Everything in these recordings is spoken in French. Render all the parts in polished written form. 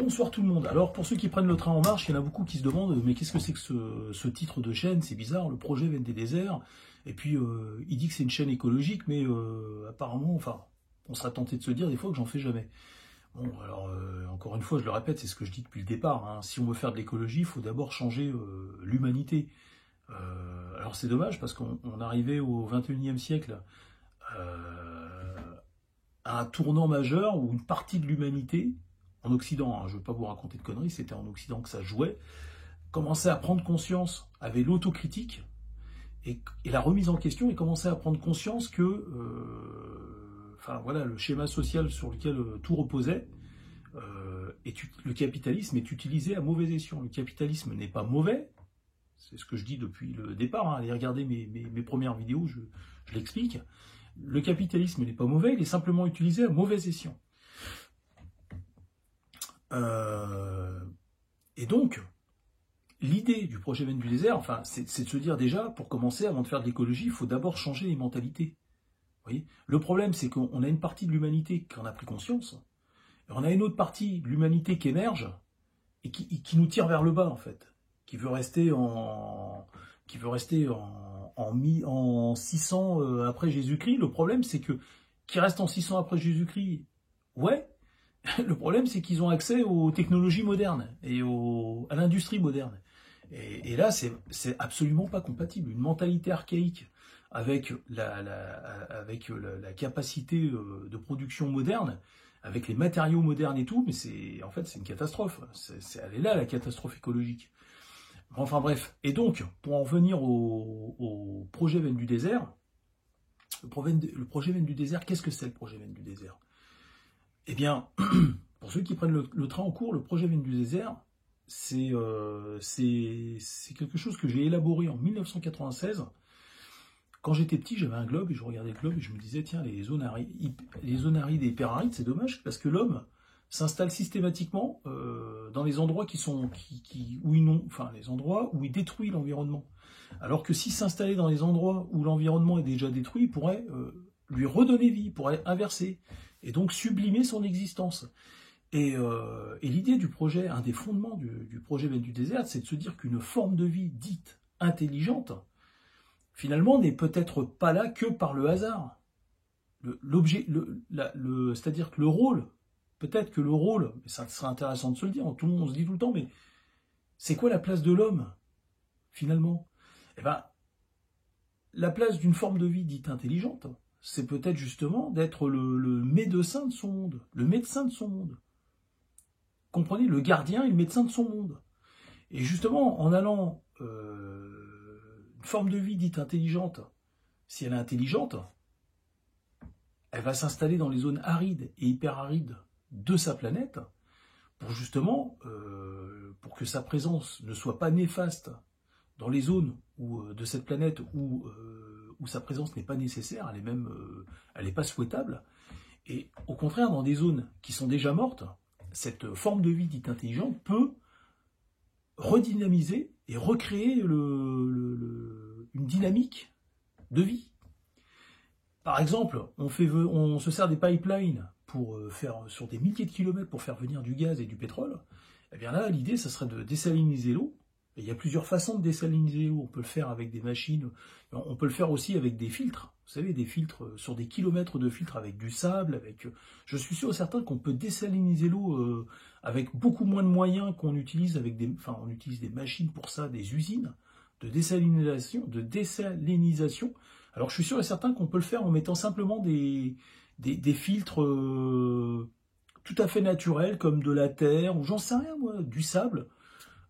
Bonsoir tout le monde. Alors pour ceux qui prennent le train en marche, il y en a beaucoup qui se demandent mais qu'est-ce que c'est que ce titre de chaîne? C'est bizarre, le projet vient des déserts. Et puis il dit que c'est une chaîne écologique, mais apparemment, enfin, on sera tenté de se dire des fois que j'en fais jamais. Bon, alors encore une fois, je le répète, c'est ce que je dis depuis le départ. Hein. Si on veut faire de l'écologie, il faut d'abord changer l'humanité. Alors c'est dommage parce qu'on arrivait au XXIe siècle à un tournant majeur où une partie de l'humanité, en Occident, hein, je ne veux pas vous raconter de conneries, c'était en Occident que ça jouait, commençait à prendre conscience, avait l'autocritique et la remise en question, et commençait à prendre conscience que enfin, voilà, le schéma social sur lequel tout reposait, le capitalisme est utilisé à mauvais escient. Le capitalisme n'est pas mauvais, c'est ce que je dis depuis le départ, hein. Allez regarder mes premières vidéos, je l'explique. Le capitalisme n'est pas mauvais, il est simplement utilisé à mauvais escient. Et donc, l'idée du projet Veine du désert, enfin, c'est de se dire déjà, pour commencer, avant de faire de l'écologie, il faut d'abord changer les mentalités. Vous voyez, le problème, c'est qu'on a une partie de l'humanité qui en a pris conscience, et on a une autre partie de l'humanité qui émerge, et qui nous tire vers le bas, en fait, qui veut rester en 600 après Jésus-Christ. Le problème, c'est que, qui reste en 600 après Jésus-Christ, ouais. Le problème, c'est qu'ils ont accès aux technologies modernes et à l'industrie moderne. Et là, c'est absolument pas compatible. Une mentalité archaïque avec la capacité de production moderne, avec les matériaux modernes et tout, mais en fait, c'est une catastrophe. Elle est là, la catastrophe écologique. Enfin bref. Et donc, pour en revenir au projet Veine du désert, le projet Veine du désert, qu'est-ce que c'est le projet Veine du désert? Eh bien, pour ceux qui prennent le train en cours, le projet Veine du désert, c'est quelque chose que j'ai élaboré en 1996. Quand j'étais petit, j'avais un globe et je regardais le globe et je me disais, tiens, les zones arides et hyperarides, c'est dommage parce que l'homme s'installe systématiquement dans les endroits les endroits où il détruit l'environnement. Alors que s'il s'installait dans les endroits où l'environnement est déjà détruit, il pourrait lui redonner vie, il pourrait inverser, et donc sublimer son existence. Et l'idée du projet, un des fondements du projet Veine du désert, c'est de se dire qu'une forme de vie dite intelligente, finalement, n'est peut-être pas là que par le hasard. C'est-à-dire que le rôle, peut-être que le rôle, ça serait intéressant de se le dire, tout le monde se dit tout le temps, mais c'est quoi la place de l'homme, finalement? Eh ben, la place d'une forme de vie dite intelligente, c'est peut-être justement d'être le médecin de son monde, le médecin de son monde. Comprenez, le gardien et le médecin de son monde. Et justement, en allant une forme de vie dite intelligente, si elle est intelligente, elle va s'installer dans les zones arides et hyperarides de sa planète, pour justement, pour que sa présence ne soit pas néfaste dans les zones de cette planète où sa présence n'est pas nécessaire, elle n'est pas souhaitable. Et au contraire, dans des zones qui sont déjà mortes, cette forme de vie dite intelligente peut redynamiser et recréer une dynamique de vie. Par exemple, on se sert des pipelines pour faire sur des milliers de kilomètres pour faire venir du gaz et du pétrole. Eh bien là, l'idée, ça serait de désaliniser l'eau. Il y a plusieurs façons de désaliniser l'eau. On peut le faire avec des machines, on peut le faire aussi avec des filtres. Vous savez, des filtres, sur des kilomètres de filtres avec du sable, je suis sûr et certain qu'on peut désaliniser l'eau avec beaucoup moins de moyens qu'on utilise on utilise des machines pour ça, des usines de désalinisation. Alors je suis sûr et certain qu'on peut le faire en mettant simplement des filtres tout à fait naturels, comme de la terre, ou j'en sais rien moi, du sable.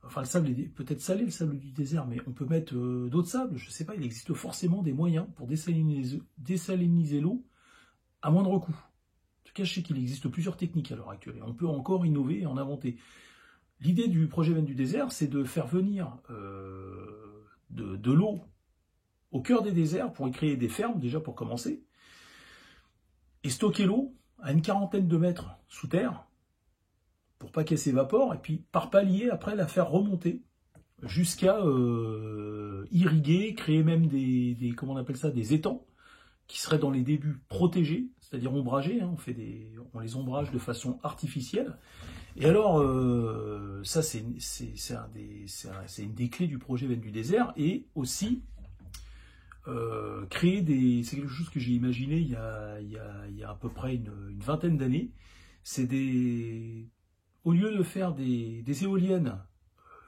Enfin, le sable est peut-être salé, le sable du désert, mais on peut mettre d'autres sables, je ne sais pas, il existe forcément des moyens pour désaliniser l'eau à moindre coût. En tout cas, je sais qu'il existe plusieurs techniques à l'heure actuelle, et on peut encore innover et en inventer. L'idée du projet Veine du désert, c'est de faire venir de l'eau au cœur des déserts pour y créer des fermes, déjà pour commencer, et stocker l'eau à une quarantaine de mètres sous terre, pour pas qu'elle s'évapore, et puis par palier, après la faire remonter jusqu'à irriguer, créer même comment on appelle ça, des étangs, qui seraient dans les débuts protégés, c'est-à-dire ombragés, hein, on les ombrage de façon artificielle, Et alors, ça c'est une des clés du projet Veine du désert, et aussi créer des... C'est quelque chose que j'ai imaginé il y a à peu près une vingtaine d'années. C'est des... Au lieu de faire des éoliennes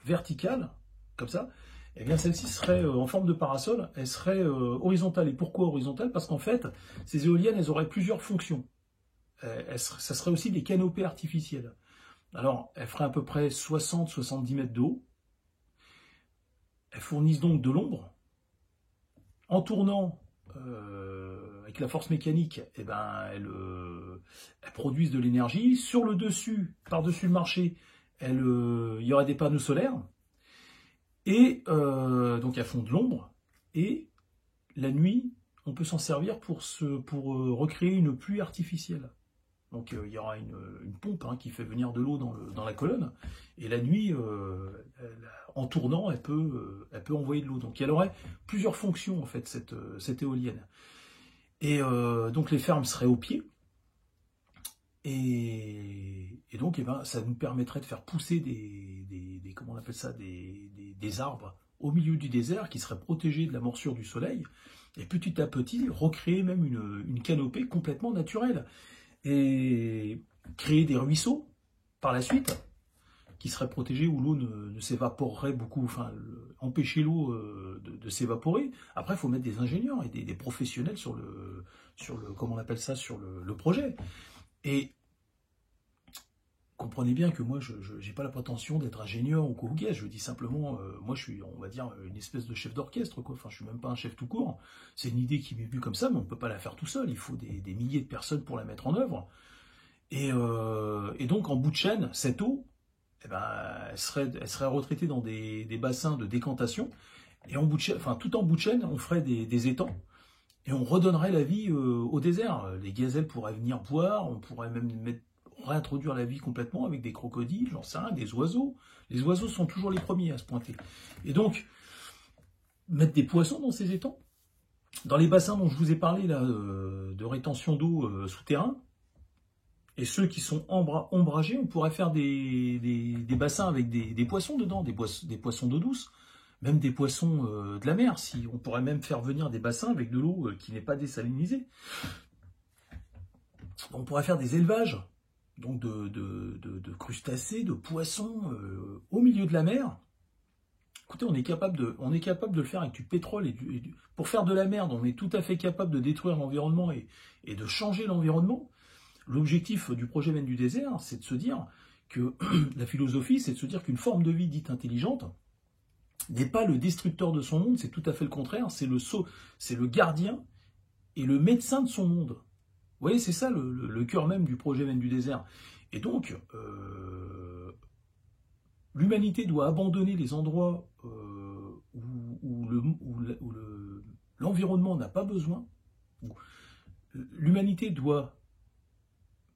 verticales, comme ça, eh bien celle-ci serait en forme de parasol, elle serait horizontale. Et pourquoi horizontale? Parce qu'en fait, ces éoliennes, elles auraient plusieurs fonctions. Ça serait aussi des canopées artificielles. Alors, elles feraient à peu près 60-70 mètres de haut. Elles fournissent donc de l'ombre. En tournant avec la force mécanique, eh ben, elles produisent de l'énergie. Sur le dessus, par-dessus le marché, il y aurait des panneaux solaires. Et donc elles font de l'ombre. Et la nuit, on peut s'en servir pour recréer une pluie artificielle. Donc il y aura une pompe qui fait venir de l'eau dans la colonne. Et la nuit, en tournant, elle peut envoyer de l'eau. Donc elle aurait plusieurs fonctions, en fait, cette éolienne. Et donc les fermes seraient au pied. Et donc, eh ben, ça nous permettrait de faire pousser comment on appelle ça, des arbres au milieu du désert qui seraient protégés de la morsure du soleil. Et petit à petit, recréer même une canopée complètement naturelle. Et créer des ruisseaux par la suite qui seraient protégés où l'eau ne s'évaporerait beaucoup, enfin empêcher l'eau de s'évaporer. Après, il faut mettre des ingénieurs et des professionnels sur le comment on appelle ça, sur le projet. Et comprenez bien que moi, je n'ai pas la prétention d'être ingénieur ou quoi ou je dis simplement, moi je suis, on va dire, une espèce de chef d'orchestre, quoi. Enfin, je suis même pas un chef tout court. C'est une idée qui m'est venue comme ça, mais on ne peut pas la faire tout seul. Il faut des milliers de personnes pour la mettre en œuvre. Et donc, en bout de chaîne, cette eau, eh ben, elle serait retraitée dans des bassins de décantation. Et en bout de chaîne, enfin, tout en bout de chaîne, on ferait des étangs. Et on redonnerait la vie au désert. Les gazelles pourraient venir boire, on pourrait même réintroduire la vie complètement avec des crocodiles, j'en sais rien, des oiseaux. Les oiseaux sont toujours les premiers à se pointer. Et donc, mettre des poissons dans ces étangs. Dans les bassins dont je vous ai parlé, là, de rétention d'eau souterrain, et ceux qui sont ombragés, on pourrait faire des bassins avec des poissons dedans, des poissons d'eau douce, même des poissons de la mer. Si on pourrait même faire venir des bassins avec de l'eau qui n'est pas désalinisée. On pourrait faire des élevages donc de crustacés, de poissons au milieu de la mer. Écoutez, on est capable de le faire avec du pétrole pour faire de la merde. On est tout à fait capable de détruire l'environnement et de changer l'environnement. L'objectif du projet Veine du désert, c'est de se dire que la philosophie, c'est de se dire qu'une forme de vie dite intelligente n'est pas le destructeur de son monde, c'est tout à fait le contraire, c'est le gardien et le médecin de son monde. Vous voyez, c'est ça le cœur même du projet Veine du désert. Et donc, l'humanité doit abandonner les endroits où l'environnement n'a pas besoin. L'humanité doit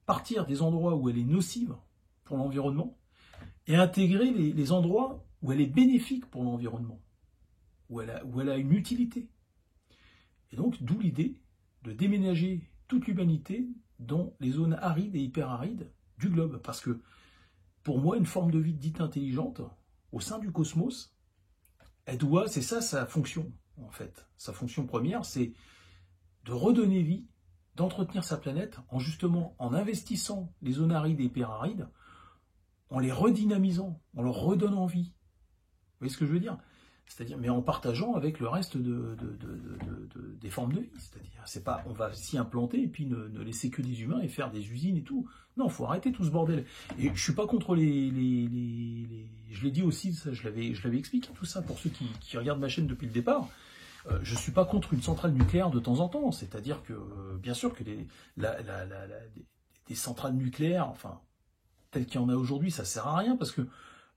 partir des endroits où elle est nocive pour l'environnement et intégrer les endroits où elle est bénéfique pour l'environnement, où elle a une utilité. Et donc, d'où l'idée de déménager toute l'humanité dans les zones arides et hyperarides du globe. Parce que, pour moi, une forme de vie dite intelligente, au sein du cosmos, c'est ça sa fonction, en fait. Sa fonction première, c'est de redonner vie, d'entretenir sa planète, en investissant les zones arides et hyperarides, en les redynamisant, en leur redonnant vie. Vous voyez ce que je veux dire? C'est-à-dire, mais en partageant avec le reste des formes de vie. C'est-à-dire, c'est pas, on va s'y implanter et puis ne laisser que des humains et faire des usines et tout. Non, il faut arrêter tout ce bordel. Et je suis pas contre je l'ai dit aussi, ça, je l'avais expliqué tout ça pour ceux qui regardent ma chaîne depuis le départ. Je suis pas contre une centrale nucléaire de temps en temps. C'est-à-dire que, bien sûr que des centrales nucléaires, enfin, telles qu'il y en a aujourd'hui, ça sert à rien parce que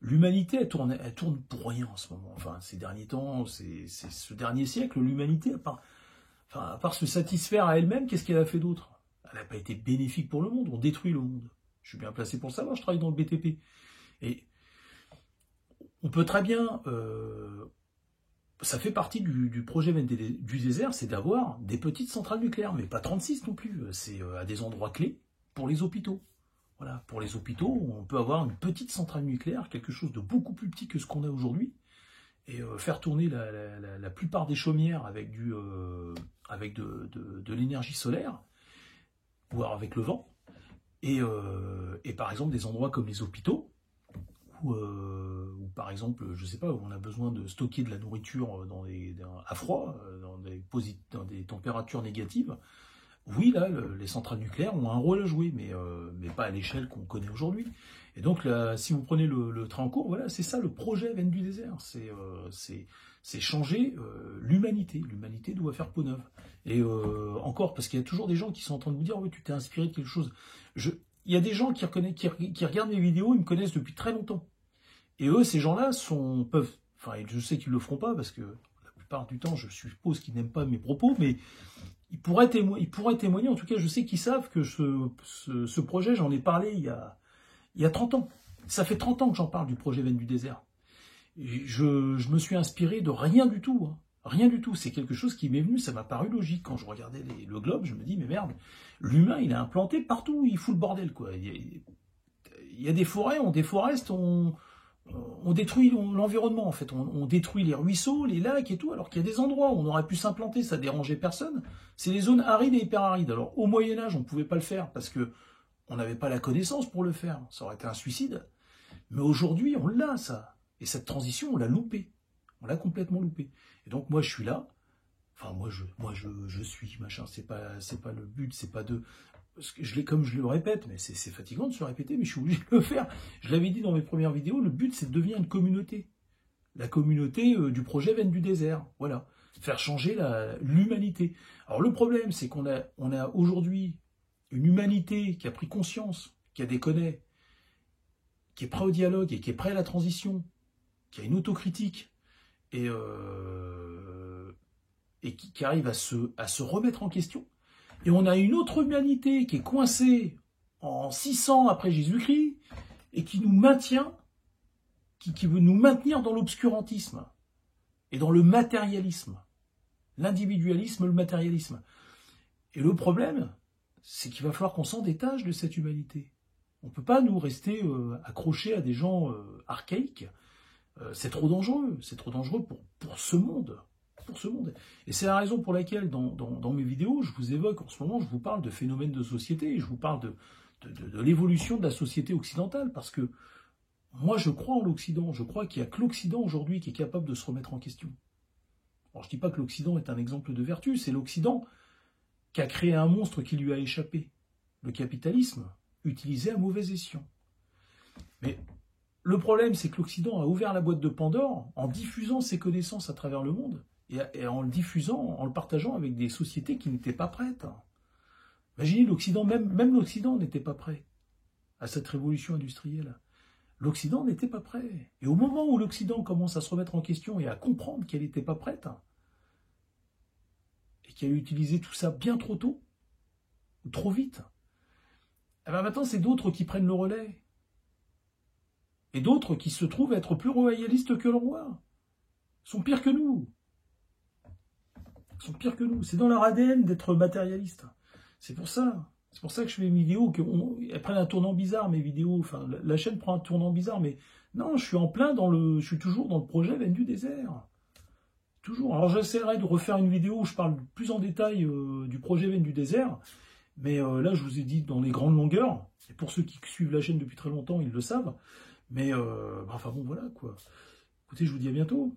l'humanité, elle tourne pour rien en ce moment. Enfin, ces derniers temps, c'est ce dernier siècle, l'humanité, à part se satisfaire à elle-même, qu'est-ce qu'elle a fait d'autre? Elle n'a pas été bénéfique pour le monde, on détruit le monde. Je suis bien placé pour le savoir, je travaille dans le BTP. Et on peut très bien... ça fait partie du projet du désert, c'est d'avoir des petites centrales nucléaires, mais pas 36 non plus. C'est à des endroits clés pour les hôpitaux. Voilà, pour les hôpitaux, on peut avoir une petite centrale nucléaire, quelque chose de beaucoup plus petit que ce qu'on a aujourd'hui, et faire tourner la plupart des chaumières avec, de l'énergie solaire, voire avec le vent, et par exemple des endroits comme les hôpitaux, où par exemple, je sais pas, où on a besoin de stocker de la nourriture à froid, dans des températures négatives. Oui, là, les centrales nucléaires ont un rôle à jouer, mais pas à l'échelle qu'on connaît aujourd'hui. Et donc, là, si vous prenez le train en cours, voilà, c'est ça le projet Veine du désert. C'est changer l'humanité. L'humanité doit faire peau neuve. Et encore, parce qu'il y a toujours des gens qui sont en train de vous dire, oui, tu t'es inspiré de quelque chose. Il y a des gens qui regardent mes vidéos, ils me connaissent depuis très longtemps. Et eux, ces gens-là peuvent, enfin, je sais qu'ils le feront pas, parce que la plupart du temps, je suppose qu'ils n'aiment pas mes propos, mais ils pourraient témoigner, en tout cas, je sais qu'ils savent que ce projet, j'en ai parlé il y a 30 ans. Ça fait 30 ans que j'en parle du projet Veine du désert. Et je me suis inspiré de rien du tout. Hein. Rien du tout. C'est quelque chose qui m'est venu, ça m'a paru logique. Quand je regardais le globe, je me dis, mais merde, l'humain, il est implanté partout, il fout le bordel, quoi. Il y a des forêts, on déforeste, on détruit l'environnement, en fait. On détruit les ruisseaux, les lacs et tout, alors qu'il y a des endroits où on aurait pu s'implanter, ça dérangeait personne. C'est les zones arides et hyper-arides. Alors, au Moyen-Âge, on ne pouvait pas le faire parce que on n'avait pas la connaissance pour le faire. Ça aurait été un suicide. Mais aujourd'hui, on l'a, ça. Et cette transition, on l'a loupée. On l'a complètement loupée. Et donc, moi, je suis là. Enfin, moi, je suis, machin. C'est pas le but, c'est pas de... Parce que comme je le répète, mais c'est fatigant de se répéter, mais je suis obligé de le faire. Je l'avais dit dans mes premières vidéos, le but c'est de devenir une communauté. La communauté du projet Veine du désert. Voilà. Faire changer l'humanité. Alors le problème, c'est qu'on a aujourd'hui une humanité qui a pris conscience, qui a déconné, qui est prêt au dialogue et qui est prêt à la transition, qui a une autocritique et qui arrive à se remettre en question. Et on a une autre humanité qui est coincée en 600 après Jésus-Christ et qui nous maintient, qui veut nous maintenir dans l'obscurantisme et dans le matérialisme. L'individualisme, le matérialisme. Et le problème, c'est qu'il va falloir qu'on s'en détache de cette humanité. On ne peut pas nous rester accrochés à des gens archaïques. C'est trop dangereux. C'est trop dangereux pour ce monde. Pour ce monde. Et c'est la raison pour laquelle, dans mes vidéos, je vous évoque, en ce moment, je vous parle de phénomènes de société, et je vous parle de l'évolution de la société occidentale, parce que moi, je crois en l'Occident, je crois qu'il n'y a que l'Occident aujourd'hui qui est capable de se remettre en question. Alors, je ne dis pas que l'Occident est un exemple de vertu, c'est l'Occident qui a créé un monstre qui lui a échappé, le capitalisme, utilisé à mauvais escient. Mais le problème, c'est que l'Occident a ouvert la boîte de Pandore en diffusant ses connaissances à travers le monde, et en le diffusant, en le partageant avec des sociétés qui n'étaient pas prêtes. Imaginez l'Occident, même l'Occident n'était pas prêt à cette révolution industrielle. L'Occident n'était pas prêt. Et au moment où l'Occident commence à se remettre en question et à comprendre qu'elle n'était pas prête, et qu'elle a utilisé tout ça bien trop tôt, ou trop vite, et bien maintenant c'est d'autres qui prennent le relais. Et d'autres qui se trouvent être plus royalistes que le roi. Sont pires que nous. Sont pires que nous. C'est dans leur ADN d'être matérialiste. C'est pour ça. C'est pour ça que je fais mes vidéos, elles prennent un tournant bizarre, mes vidéos. Enfin, la chaîne prend un tournant bizarre, mais non, je suis toujours dans le projet Veine du désert. Toujours. Alors j'essaierai de refaire une vidéo où je parle plus en détail du projet Veine du désert, mais là je vous ai dit dans les grandes longueurs, et pour ceux qui suivent la chaîne depuis très longtemps, ils le savent, mais enfin bon voilà quoi. Écoutez, je vous dis à bientôt.